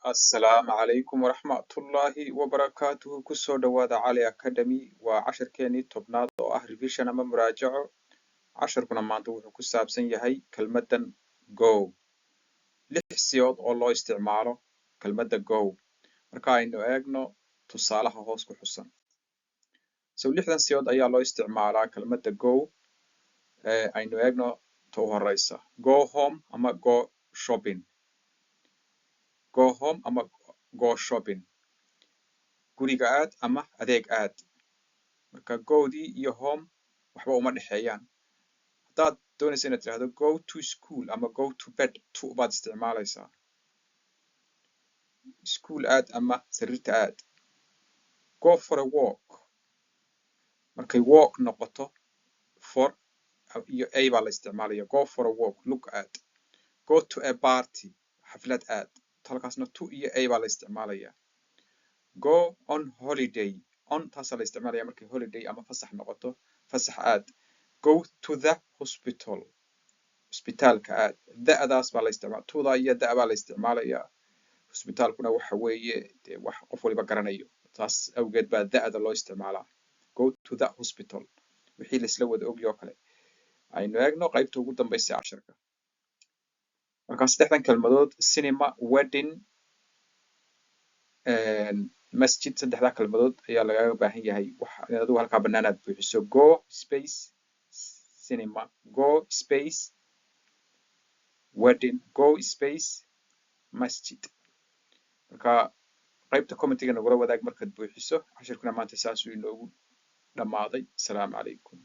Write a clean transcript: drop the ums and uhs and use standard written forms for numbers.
السلام عليكم ورحمة الله وبركاته كسو دوادا علي أكاديمي وعشر كيني تبناد أو ريفيشن أما مراجعة عشر كنا مانتو وحو كسابسن يهي كلمة go لح سيود أو الله استعماله كلمة go مركا إنو إيغنو تصالح هوسكو حسن لحدن سيود أيا الله استعماله كلمة go إنو إيغنو توها الرئيسة go home أما go shopping go home أما go shopping guriga aad ama adeeg aad marka godi iyo home waxba uma dhexeeyaan haddaad doonaysa inaad tirahdo go to school ama go to bed to baad isticmaalaysaa school aad ama sariirta aad go for a walk markay walk noqoto for iyo a baa la isticmaalaya go for a walk look at go to a party xaflad aad halkaasna to iyo a baa la isticmaalaya go on holiday on taasaa la isticmaalaya markay holiday ama fasax noqoto fasax aad go to the hospital hospitaalka aad da'daas baa la isticmaala tuda iyo da' baa la isticmaalaya hospitaalkuna waxa weeye dee wax qof waliba garanayo taas awgeed baa da'da loo isticmaalaa go to the hospital wixii laisla wada ogyo kale aynu eegno qaybta ugu dambaysa casharka markaa saddexdan kelmadood cinema wedding masjid saddexdaa kelmadood ayaa lagaga baahan yahay inaad adigu halkaa banaanaad buuxiso go space cinema go space wedding go space masjid marka qaybta commentiga nagula wadaag markaad buuxiso cashirkuna maanta saasuu inoogu dhammaaday asalaamu calaykum